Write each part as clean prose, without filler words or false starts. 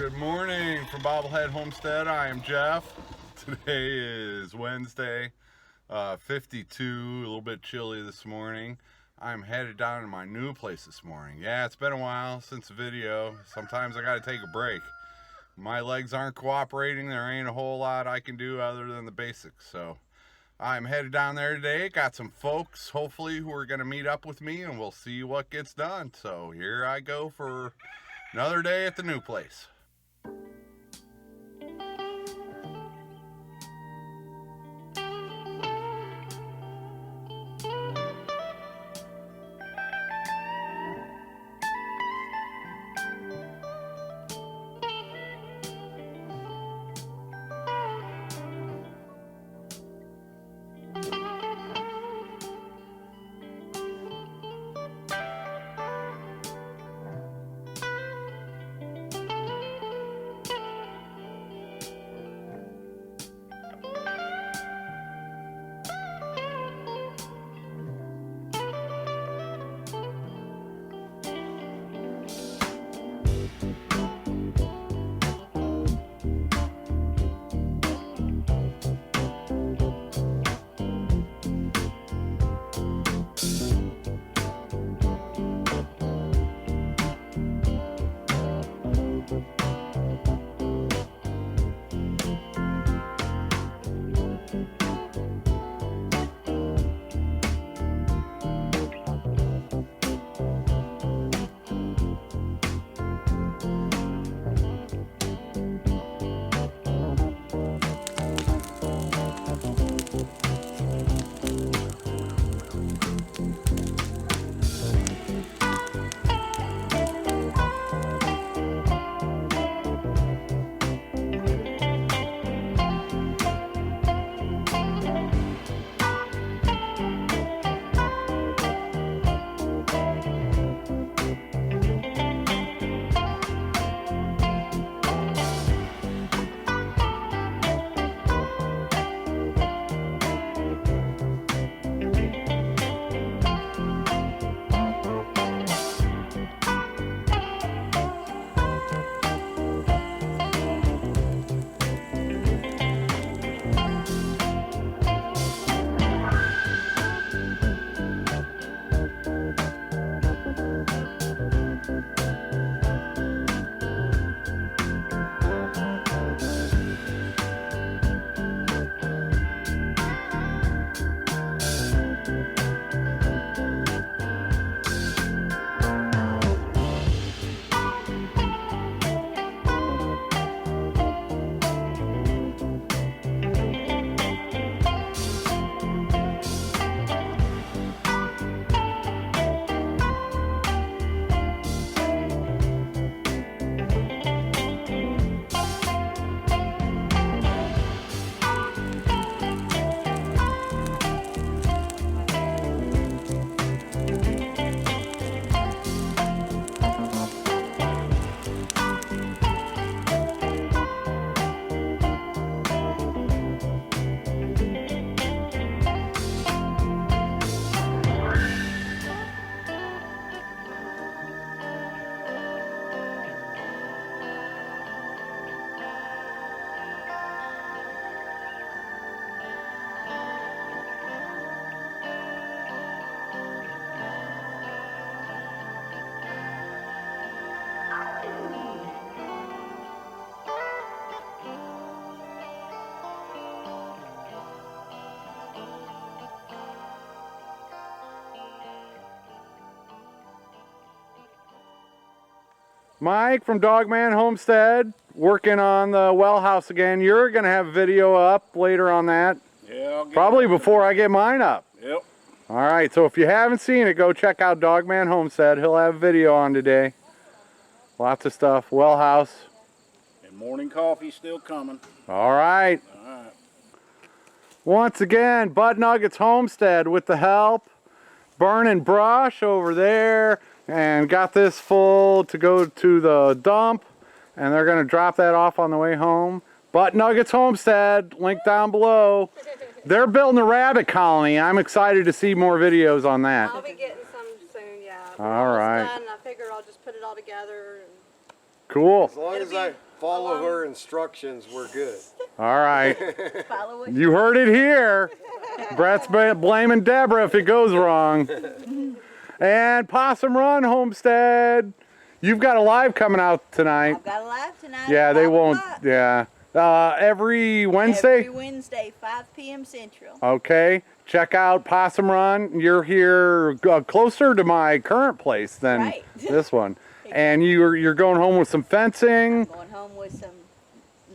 Good morning from Bobblehead Homestead. I am Jeff. Today is Wednesday, 52, a little bit chilly this morning. I'm headed down to my new place this morning. Yeah, it's been a while since the video. Sometimes I gotta take a break. My legs aren't cooperating. There ain't a whole lot I can do other than the basics. So I'm headed down there today. Got some folks, hopefully, who are gonna meet up with me and we'll see what gets done. So here I go for another day at the new place. Mike from Dogman Homestead, working on the well house again. You're going to have a video up later on that. Yeah, probably before I get mine up. Yep. All right, so if you haven't seen it, go check out Dogman Homestead. He'll have a video on today. Lots of stuff. Well house. And morning coffee still coming. All right. All right. Once again, Nuggets Homestead with the help. Burning brush over there. And got this full to go to the dump, and they're going to drop that off on the way home. Nuggets Homestead, link down below. They're building a rabbit colony. I'm excited to see more videos on that. I'll be getting some soon, yeah. All right. Done, I figured I'll just put it all together. And cool. As long as Follow her instructions, we're good. All right. Follow it. You heard it here. Brett's blaming Debra if it goes wrong. And Possum Run Homestead. You've got a live coming out tonight. I've got a live tonight. Yeah, at they 5 won't. o'clock. Yeah. Every Wednesday? Every Wednesday, 5 p.m. Central. Okay. Check out Possum Run. You're here closer to my current place than Right. this one. And you're going home with some fencing. I'm going home with some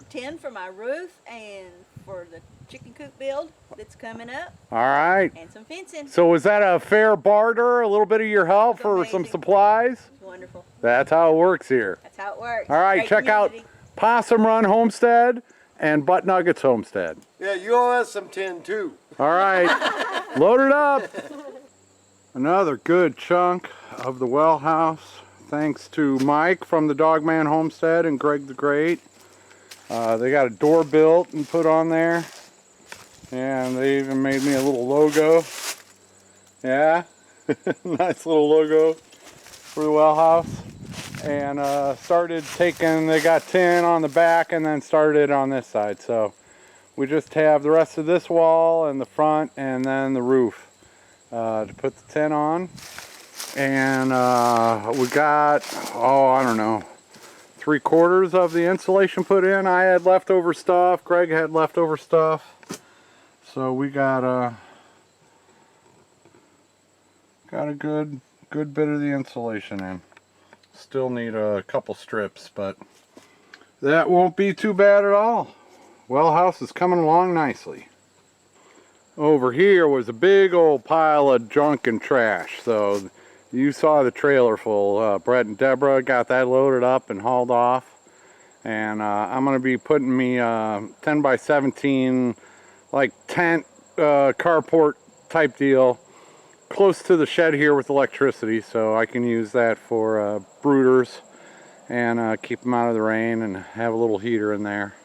tin for my roof and for the chicken coop build that's coming up, All right. and some fencing. So was that a fair barter? A little bit of your help It's for some amazing. supplies? It's wonderful. That's how it works here. That's how it works. All right, Great check out community. Possum Run Homestead and Nuggets Homestead. Yeah, you owe us some tin too. All right, load it up. Another good chunk of the well house, thanks to Mike from the Dogman Homestead and Gregg the Great. They got a door built and put on there, and they even made me a little logo. Yeah, nice little logo for the well house. And they got tin on the back and then started on this side. So we just have the rest of this wall and the front and then the roof to put the tin on. And we got, I don't know, 3/4 of the insulation put in. I had leftover stuff. Gregg had leftover stuff. So we got a good bit of the insulation in. Still need a couple strips, but that won't be too bad at all. Well house is coming along nicely. Over here was a big old pile of junk and trash. So you saw the trailer full. Brett and Debra got that loaded up and hauled off. And I'm going to be putting me 10 by 17 like tent carport type deal close to the shed here with electricity, so I can use that for brooders and keep them out of the rain and have a little heater in there.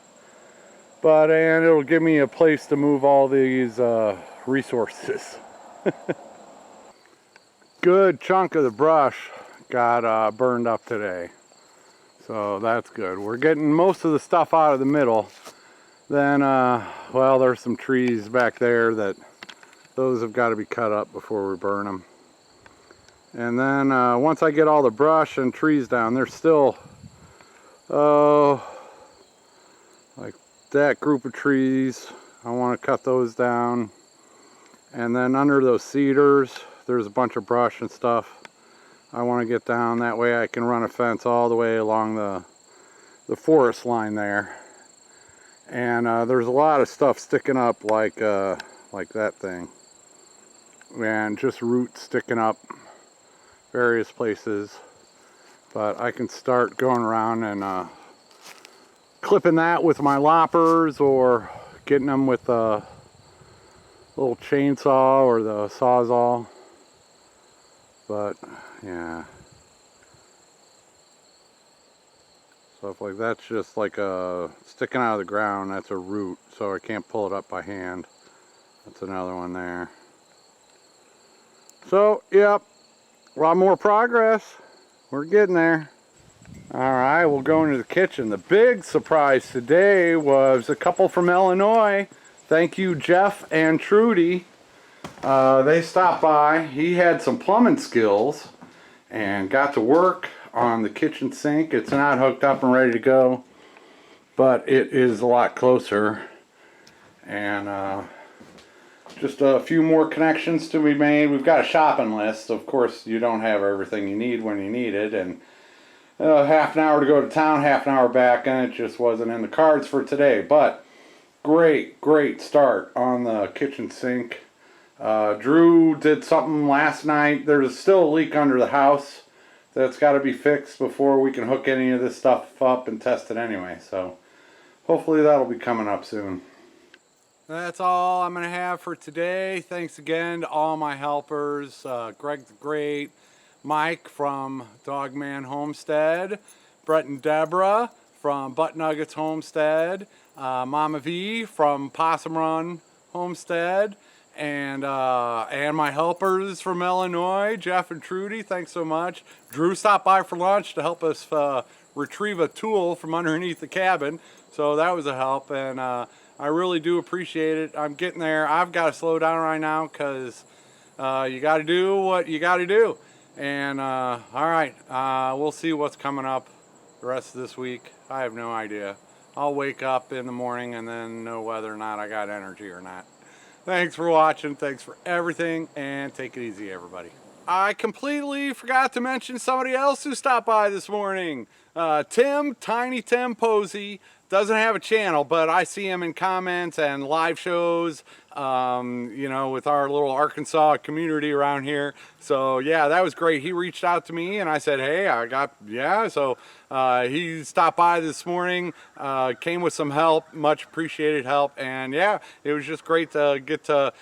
And it'll give me a place to move all these resources. Good chunk of the brush got burned up today, so that's good. We're getting most of the stuff out of the middle. Then well, there's some trees back there that those have got to be cut up before we burn them. And then once I get all the brush and trees down, there's still like that group of trees. I want to cut those down. And then under those cedars, there's a bunch of brush and stuff I want to get down. That way I can run a fence all the way along the forest line there. And there's a lot of stuff sticking up like that thing. And just roots sticking up various places. But I can start going around and clipping that with my loppers, or getting them with a little chainsaw or the sawzall. But yeah, stuff like that's just like sticking out of the ground. That's a root, so I can't pull it up by hand. That's another one there. So yep, a lot more progress. We're getting there. Alright, we'll go into the kitchen. The big surprise today was a couple from Illinois. Thank you, Jeff and Trudy. They stopped by. He had some plumbing skills and got to work on the kitchen sink. It's not hooked up and ready to go, but it is a lot closer. And just a few more connections to be made. We've got a shopping list. Of course, you don't have everything you need when you need it. And half an hour to go to town, half an hour back, and it just wasn't in the cards for today. But great start on the kitchen sink. Drew did something last night. There's still a leak under the house that's got to be fixed before we can hook any of this stuff up and test it anyway. So hopefully that'll be coming up soon. That's all I'm going to have for today. Thanks again to all my helpers, Gregg the Great, Mike from Dogman Homestead, Brett and Debra from Nuggets Homestead, MamaV from Possum Run Homestead, and my helpers from Illinois, Jeff and Trudy. Thanks so much. Drew stopped by for lunch to help us retrieve a tool from underneath the cabin. So that was a help, and I really do appreciate it. I'm getting there. I've got to slow down right now because you got to do what you got to do. And all right, we'll see what's coming up the rest of this week. I have no idea. I'll wake up in the morning and then know whether or not I got energy or not. Thanks for watching. Thanks for everything, and take it easy, everybody. I completely forgot to mention somebody else who stopped by this morning. Tiny Tim Posey doesn't have a channel, but I see him in comments and live shows, you know, with our little Arkansas community around here. So yeah, that was great. He reached out to me and I said, hey, so he stopped by this morning, came with some help, much appreciated help. And yeah, it was just great to get to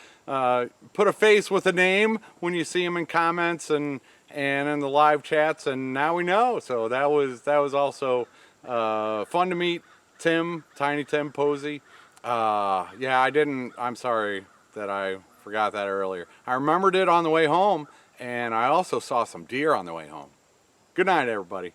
put a face with a name when you see him in comments and in the live chats, and now we know. So that was also fun to meet Tiny Tim Posey. Yeah, I'm sorry that I forgot that earlier. I remembered it on the way home, and I also saw some deer on the way home. Good night, everybody.